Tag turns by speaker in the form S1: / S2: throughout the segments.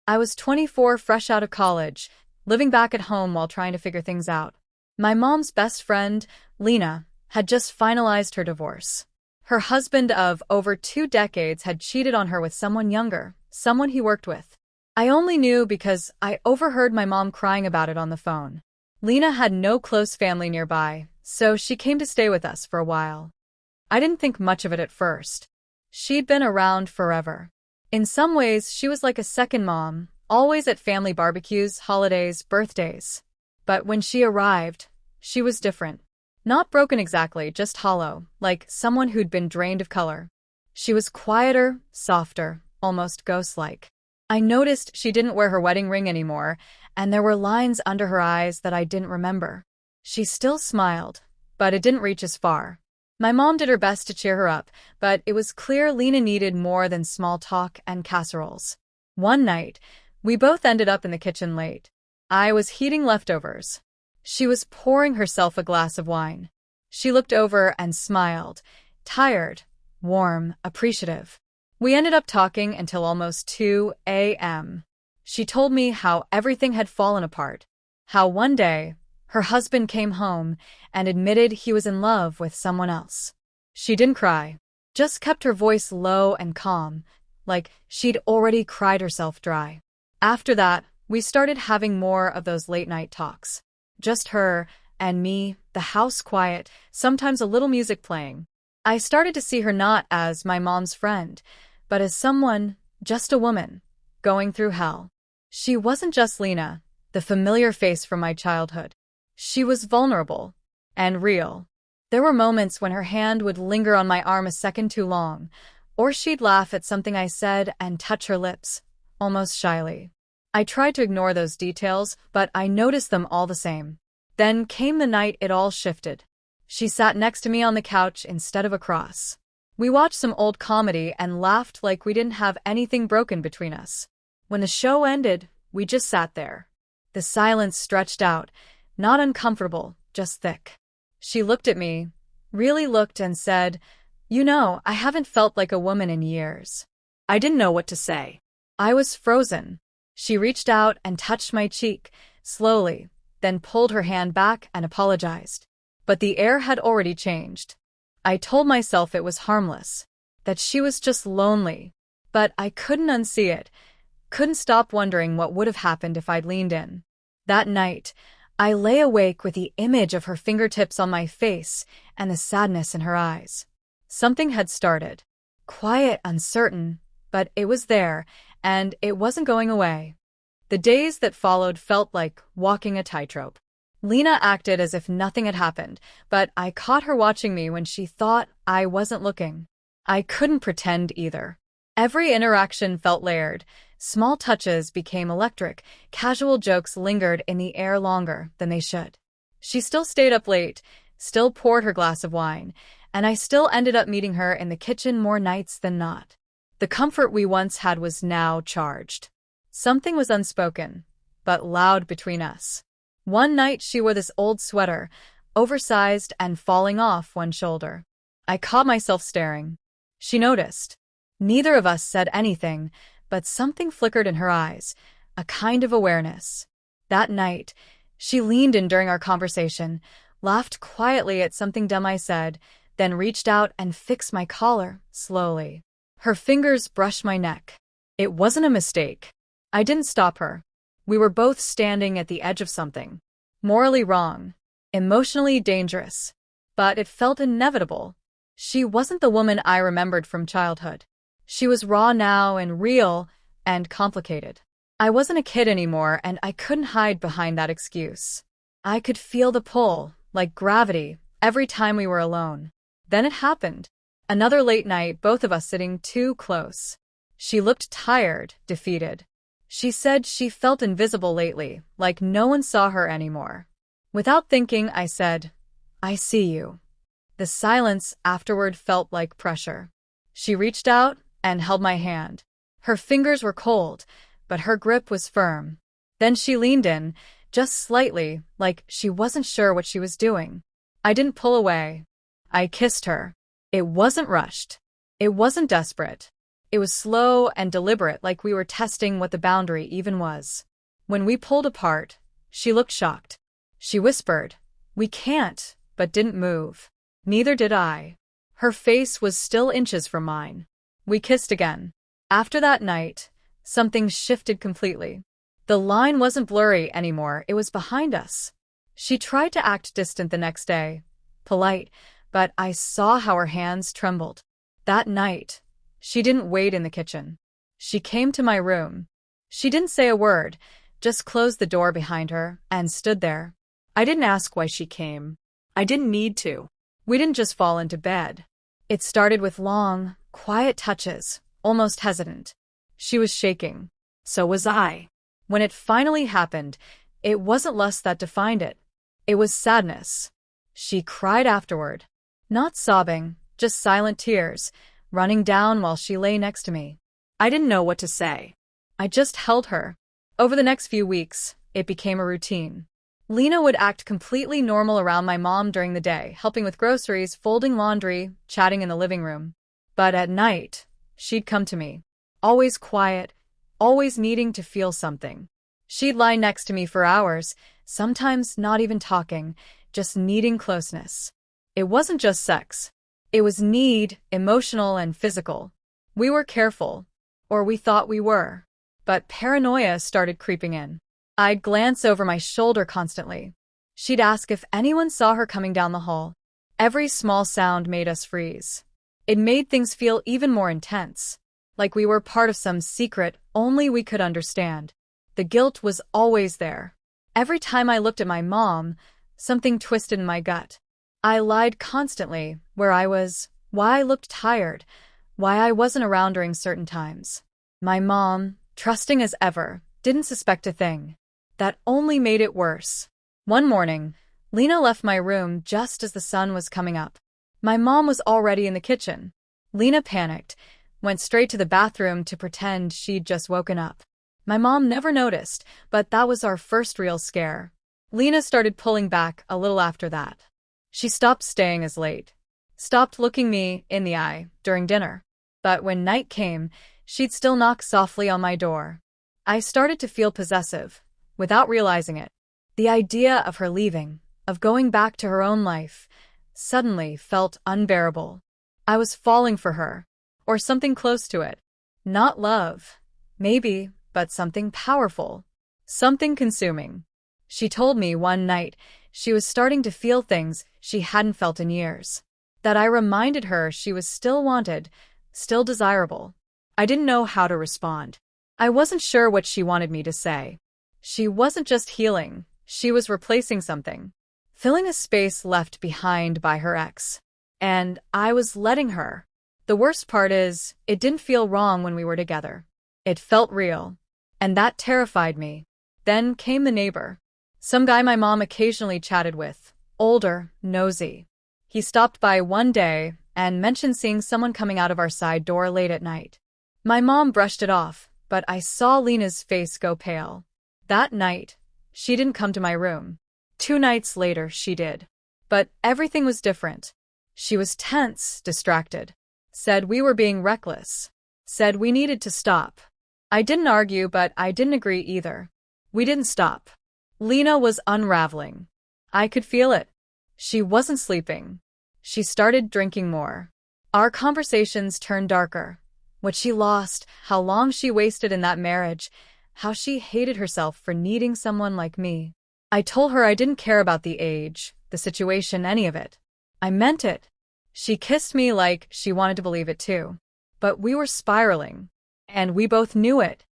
S1: I was 24, fresh out of college, living back at home while trying to figure things out. My mom's best friend, Lena, had just finalized her divorce. Her husband of over 2 decades had cheated on her with someone younger, someone he worked with. I only knew because I overheard my mom crying about it on the phone. Lena had no close family nearby, so she came to stay with us for a while. I didn't think much of it at first. She'd been around forever. In some ways, she was like a second mom, always at family barbecues, holidays, birthdays. But when she arrived, she was different. Not broken exactly, just hollow, like someone who'd been drained of color. She was quieter, softer, almost ghost-like. I noticed she didn't wear her wedding ring anymore, and there were lines under her eyes that I didn't remember. She still smiled, but it didn't reach as far. My mom did her best to cheer her up, but it was clear Lena needed more than small talk and casseroles. One night, we both ended up in the kitchen late. I was heating leftovers. She was pouring herself a glass of wine. She looked over and smiled, tired, warm, appreciative. We ended up talking until almost 2 a.m. She told me how everything had fallen apart, how one day, her husband came home and admitted he was in love with someone else. She didn't cry, just kept her voice low and calm, like she'd already cried herself dry. After that, we started having more of those late-night talks. Just her and me, the house quiet, sometimes a little music playing. I started to see her not as my mom's friend, but as someone, just a woman, going through hell. She wasn't just Lena, the familiar face from my childhood. She was vulnerable and real. There were moments when her hand would linger on my arm a second too long, or she'd laugh at something I said and touch her lips, almost shyly. I tried to ignore those details, but I noticed them all the same. Then came the night it all shifted. She sat next to me on the couch instead of across. We watched some old comedy and laughed like we didn't have anything broken between us. When the show ended, we just sat there. The silence stretched out, not uncomfortable, just thick. She looked at me, really looked, and said, "You know, I haven't felt like a woman in years." I didn't know what to say. I was frozen. She reached out and touched my cheek, slowly, then pulled her hand back and apologized. But the air had already changed. I told myself it was harmless, that she was just lonely. But I couldn't unsee it, couldn't stop wondering what would have happened if I'd leaned in. That night, I lay awake with the image of her fingertips on my face and the sadness in her eyes. Something had started. Quiet, uncertain, but it was there, and it wasn't going away. The days that followed felt like walking a tightrope. Lena acted as if nothing had happened, but I caught her watching me when she thought I wasn't looking. I couldn't pretend either. Every interaction felt layered. Small touches became electric. Casual jokes lingered in the air longer than they should. She still stayed up late, still poured her glass of wine, and I still ended up meeting her in the kitchen more nights than not. The comfort we once had was now charged. Something was unspoken, but loud between us. One night she wore this old sweater, oversized and falling off one shoulder. I caught myself staring. She noticed. Neither of us said anything, but something flickered in her eyes, a kind of awareness. That night, she leaned in during our conversation, laughed quietly at something dumb I said, then reached out and fixed my collar, slowly. Her fingers brushed my neck. It wasn't a mistake. I didn't stop her. We were both standing at the edge of something. Morally wrong. Emotionally dangerous. But it felt inevitable. She wasn't the woman I remembered from childhood. She was raw now and real and complicated. I wasn't a kid anymore, and I couldn't hide behind that excuse. I could feel the pull, like gravity, every time we were alone. Then it happened. Another late night, both of us sitting too close. She looked tired, defeated. She said she felt invisible lately, like no one saw her anymore. Without thinking, I said, "I see you." The silence afterward felt like pressure. She reached out and held my hand. Her fingers were cold, but her grip was firm. Then she leaned in, just slightly, like she wasn't sure what she was doing. I didn't pull away. I kissed her. It wasn't rushed. It wasn't desperate. It was slow and deliberate, like we were testing what the boundary even was. When we pulled apart, she looked shocked. She whispered, "We can't," but didn't move. Neither did I. Her face was still inches from mine. We kissed again. After that night, something shifted completely. The line wasn't blurry anymore, it was behind us. She tried to act distant the next day, polite, but I saw how her hands trembled. That night, she didn't wait in the kitchen. She came to my room. She didn't say a word, just closed the door behind her and stood there. I didn't ask why she came. I didn't need to. We didn't just fall into bed. It started with long, quiet touches, almost hesitant. She was shaking. So was I. When it finally happened, it wasn't lust that defined it. It was sadness. She cried afterward. Not sobbing, just silent tears, running down while she lay next to me. I didn't know what to say. I just held her. Over the next few weeks, it became a routine. Lena would act completely normal around my mom during the day, helping with groceries, folding laundry, chatting in the living room. But at night, she'd come to me. Always quiet, always needing to feel something. She'd lie next to me for hours, sometimes not even talking, just needing closeness. It wasn't just sex. It was need, emotional and physical. We were careful, or we thought we were. But paranoia started creeping in. I'd glance over my shoulder constantly. She'd ask if anyone saw her coming down the hall. Every small sound made us freeze. It made things feel even more intense, like we were part of some secret only we could understand. The guilt was always there. Every time I looked at my mom, something twisted in my gut. I lied constantly where I was, why I looked tired, why I wasn't around during certain times. My mom, trusting as ever, didn't suspect a thing. That only made it worse. One morning, Lena left my room just as the sun was coming up. My mom was already in the kitchen. Lena panicked, went straight to the bathroom to pretend she'd just woken up. My mom never noticed, but that was our first real scare. Lena started pulling back a little after that. She stopped staying as late, stopped looking me in the eye during dinner. But when night came, she'd still knock softly on my door. I started to feel possessive, without realizing it. The idea of her leaving, of going back to her own life, suddenly felt unbearable. I was falling for her, or something close to it. Not love, maybe, but something powerful, something consuming. She told me one night she was starting to feel things she hadn't felt in years. That I reminded her she was still wanted, still desirable. I didn't know how to respond. I wasn't sure what she wanted me to say. She wasn't just healing, she was replacing something, filling a space left behind by her ex. And I was letting her. The worst part is, it didn't feel wrong when we were together. It felt real. And that terrified me. Then came the neighbor. Some guy my mom occasionally chatted with, older, nosy. He stopped by one day and mentioned seeing someone coming out of our side door late at night. My mom brushed it off, but I saw Lena's face go pale. That night, she didn't come to my room. 2 nights later, she did. But everything was different. She was tense, distracted. Said we were being reckless. Said we needed to stop. I didn't argue, but I didn't agree either. We didn't stop. Lena was unraveling. I could feel it. She wasn't sleeping. She started drinking more. Our conversations turned darker. What she lost, how long she wasted in that marriage, how she hated herself for needing someone like me. I told her I didn't care about the age, the situation, any of it. I meant it. She kissed me like she wanted to believe it too. But we were spiraling. And we both knew it.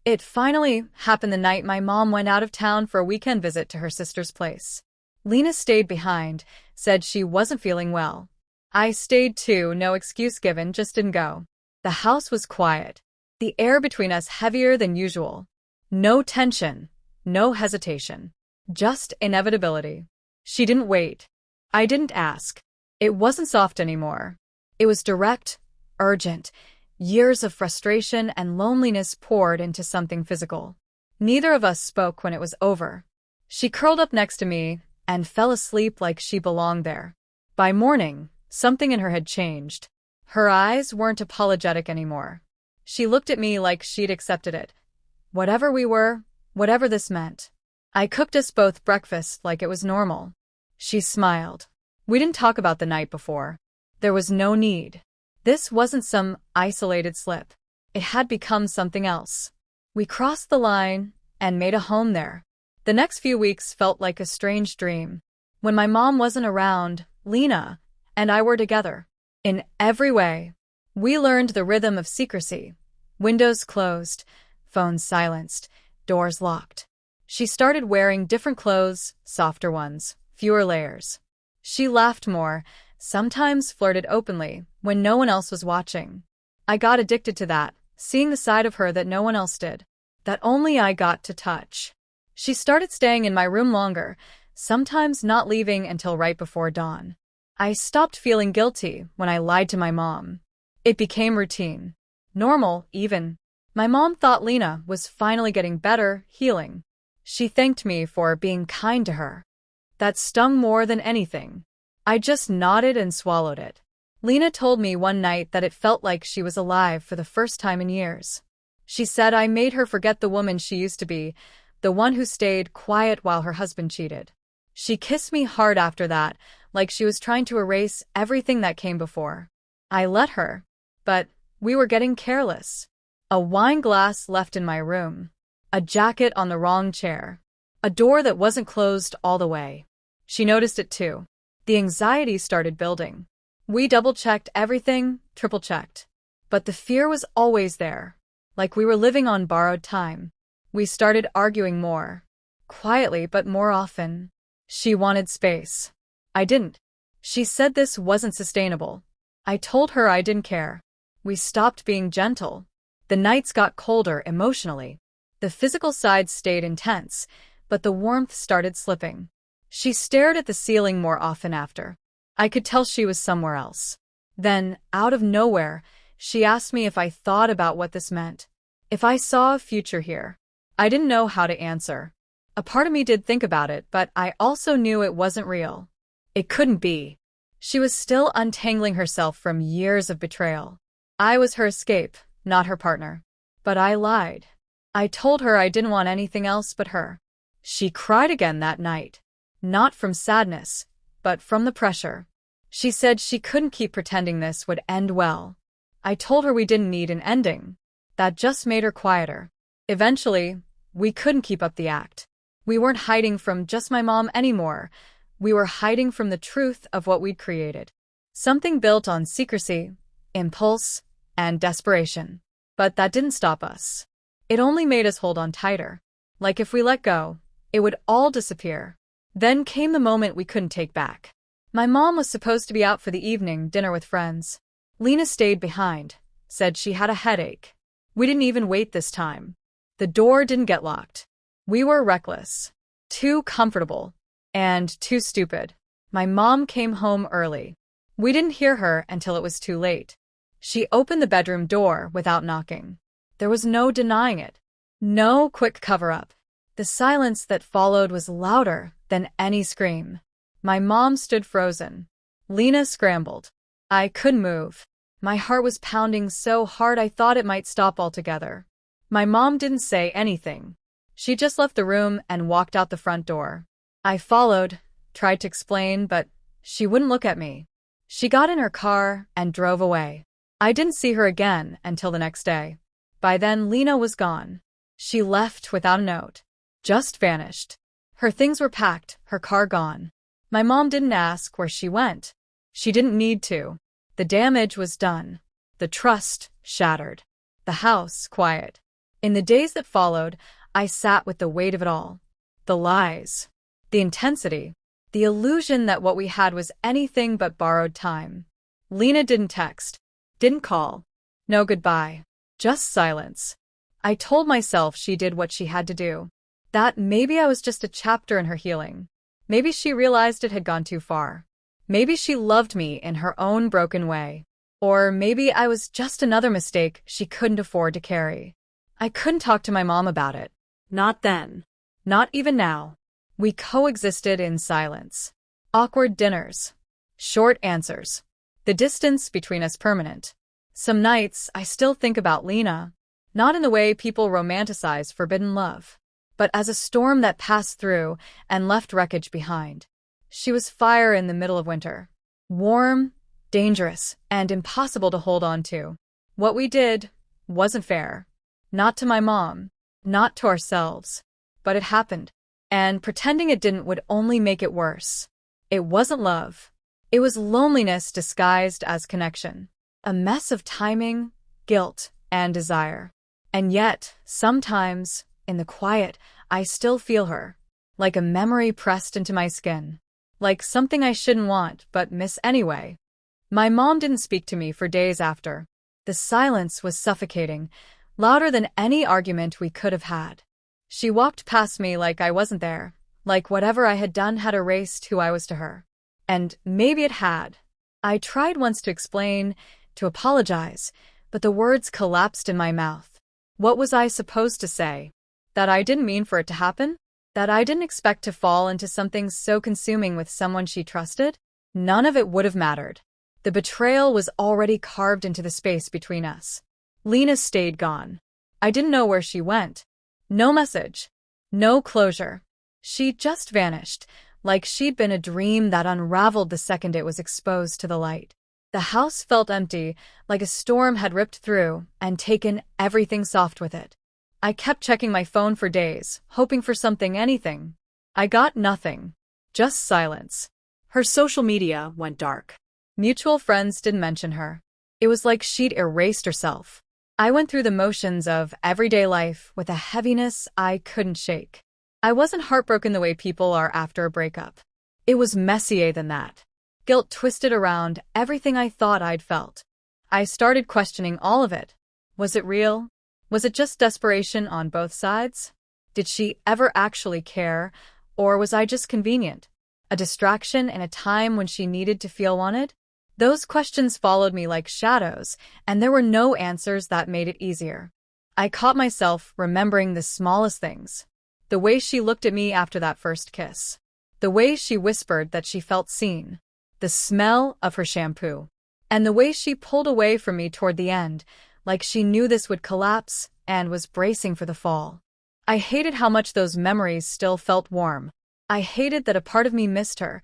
S1: It finally happened the night my mom went out of town for a weekend visit to her sister's place. Lena stayed behind, said she wasn't feeling well. I stayed too, no excuse given, just didn't go. The house was quiet. The air between us heavier than usual. No tension, no hesitation. Just inevitability. She didn't wait. I didn't ask. It wasn't soft anymore. It was direct, urgent. Years of frustration and loneliness poured into something physical. Neither of us spoke when it was over. She curled up next to me and fell asleep like she belonged there. By morning, something in her had changed. Her eyes weren't apologetic anymore. She looked at me like she'd accepted it. Whatever we were, whatever this meant. I cooked us both breakfast like it was normal. She smiled. We didn't talk about the night before. There was no need. This wasn't some isolated slip. It had become something else. We crossed the line and made a home there. The next few weeks felt like a strange dream. When my mom wasn't around, Lena and I were together. In every way. We learned the rhythm of secrecy. Windows closed, phones silenced, doors locked. She started wearing different clothes, softer ones, fewer layers. She laughed more, sometimes flirted openly, when no one else was watching. I got addicted to that, seeing the side of her that no one else did, that only I got to touch. She started staying in my room longer, sometimes not leaving until right before dawn. I stopped feeling guilty when I lied to my mom. It became routine. Normal, even. My mom thought Lena was finally getting better, healing. She thanked me for being kind to her. That stung more than anything. I just nodded and swallowed it. Lena told me one night that it felt like she was alive for the first time in years. She said I made her forget the woman she used to be, the one who stayed quiet while her husband cheated. She kissed me hard after that, like she was trying to erase everything that came before. I let her, but we were getting careless. A wine glass left in my room. A jacket on the wrong chair. A door that wasn't closed all the way. She noticed it too. The anxiety started building. We double-checked everything, triple-checked. But the fear was always there, like we were living on borrowed time. We started arguing more. Quietly, but more often. She wanted space. I didn't. She said this wasn't sustainable. I told her I didn't care. We stopped being gentle. The nights got colder emotionally. The physical side stayed intense, but the warmth started slipping. She stared at the ceiling more often after. I could tell she was somewhere else. Then, out of nowhere, she asked me if I thought about what this meant. If I saw a future here. I didn't know how to answer. A part of me did think about it, but I also knew it wasn't real. It couldn't be. She was still untangling herself from years of betrayal. I was her escape, not her partner. But I lied. I told her I didn't want anything else but her. She cried again that night. Not from sadness, but from the pressure. She said she couldn't keep pretending this would end well. I told her we didn't need an ending. That just made her quieter. Eventually, we couldn't keep up the act. We weren't hiding from just my mom anymore. We were hiding from the truth of what we'd created. Something built on secrecy, impulse, and desperation. But that didn't stop us. It only made us hold on tighter. Like if we let go, it would all disappear. Then came the moment we couldn't take back. My mom was supposed to be out for the evening dinner with friends. Lena stayed behind, said she had a headache. We didn't even wait this time. The door didn't get locked. We were reckless. Too comfortable. And too stupid. My mom came home early. We didn't hear her until it was too late. She opened the bedroom door without knocking. There was no denying it. No quick cover-up. The silence that followed was louder than any scream. My mom stood frozen. Lena scrambled. I couldn't move. My heart was pounding so hard I thought it might stop altogether. My mom didn't say anything. She just left the room and walked out the front door. I followed, tried to explain, but she wouldn't look at me. She got in her car and drove away. I didn't see her again until the next day. By then, Lena was gone. She left without a note. Just vanished. Her things were packed, her car gone. My mom didn't ask where she went. She didn't need to. The damage was done. The trust shattered. The house quiet. In the days that followed, I sat with the weight of it all. The lies. The intensity. The illusion that what we had was anything but borrowed time. Lena didn't text. Didn't call. No goodbye. Just silence. I told myself she did what she had to do. That maybe I was just a chapter in her healing. Maybe she realized it had gone too far. Maybe she loved me in her own broken way. Or maybe I was just another mistake she couldn't afford to carry. I couldn't talk to my mom about it. Not then. Not even now. We coexisted in silence. Awkward dinners. Short answers. The distance between us permanent. Some nights, I still think about Lena, not in the way people romanticize forbidden love, but as a storm that passed through and left wreckage behind. She was fire in the middle of winter. Warm, dangerous, and impossible to hold on to. What we did wasn't fair. Not to my mom, not to ourselves. But it happened. And pretending it didn't would only make it worse. It wasn't love. It was loneliness disguised as connection. A mess of timing, guilt, and desire. And yet, sometimes, in the quiet, I still feel her. Like a memory pressed into my skin. Like something I shouldn't want, but miss anyway. My mom didn't speak to me for days after. The silence was suffocating, louder than any argument we could have had. She walked past me like I wasn't there, like whatever I had done had erased who I was to her. And maybe it had. I tried once to explain, to apologize, but the words collapsed in my mouth. What was I supposed to say? That I didn't mean for it to happen? That I didn't expect to fall into something so consuming with someone she trusted? None of it would have mattered. The betrayal was already carved into the space between us. Lena stayed gone. I didn't know where she went. No message. No closure. She just vanished, like she'd been a dream that unraveled the second it was exposed to the light. The house felt empty, like a storm had ripped through and taken everything soft with it. I kept checking my phone for days, hoping for something, anything. I got nothing. Just silence. Her social media went dark. Mutual friends didn't mention her. It was like she'd erased herself. I went through the motions of everyday life with a heaviness I couldn't shake. I wasn't heartbroken the way people are after a breakup. It was messier than that. Guilt twisted around everything I thought I'd felt. I started questioning all of it. Was it real? Was it just desperation on both sides? Did she ever actually care, or was I just convenient? A distraction in a time when she needed to feel wanted? Those questions followed me like shadows, and there were no answers that made it easier. I caught myself remembering the smallest things. The way she looked at me after that first kiss. The way she whispered that she felt seen. The smell of her shampoo. And the way she pulled away from me toward the end, like she knew this would collapse and was bracing for the fall. I hated how much those memories still felt warm. I hated that a part of me missed her,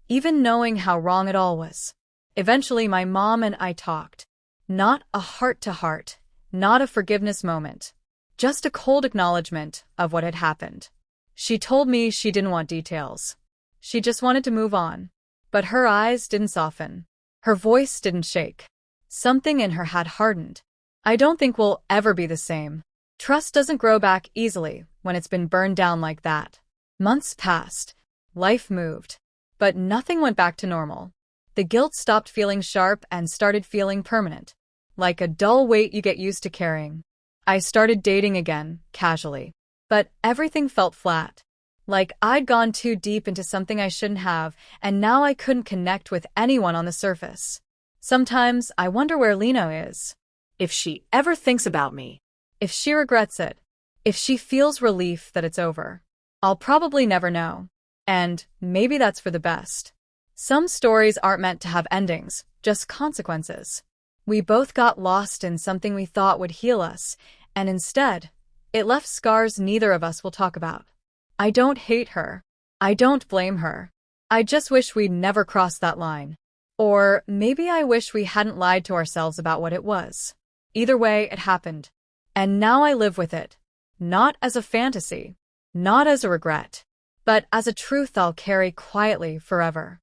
S1: even knowing how wrong it all was. Eventually, my mom and I talked. Not a heart-to-heart, not a forgiveness moment. Just a cold acknowledgement of what had happened. She told me she didn't want details. She just wanted to move on. But her eyes didn't soften. Her voice didn't shake. Something in her had hardened. I don't think we'll ever be the same. Trust doesn't grow back easily when it's been burned down like that. Months passed. Life moved. But nothing went back to normal. The guilt stopped feeling sharp and started feeling permanent. Like a dull weight you get used to carrying. I started dating again, casually. But everything felt flat. Like I'd gone too deep into something I shouldn't have, and now I couldn't connect with anyone on the surface. Sometimes I wonder where Lena is. If she ever thinks about me. If she regrets it. If she feels relief that it's over. I'll probably never know. And maybe that's for the best. Some stories aren't meant to have endings, just consequences. We both got lost in something we thought would heal us, and instead, it left scars neither of us will talk about. I don't hate her. I don't blame her. I just wish we'd never crossed that line. Or maybe I wish we hadn't lied to ourselves about what it was. Either way, it happened. And now I live with it. Not as a fantasy. Not as a regret. But as a truth I'll carry quietly forever.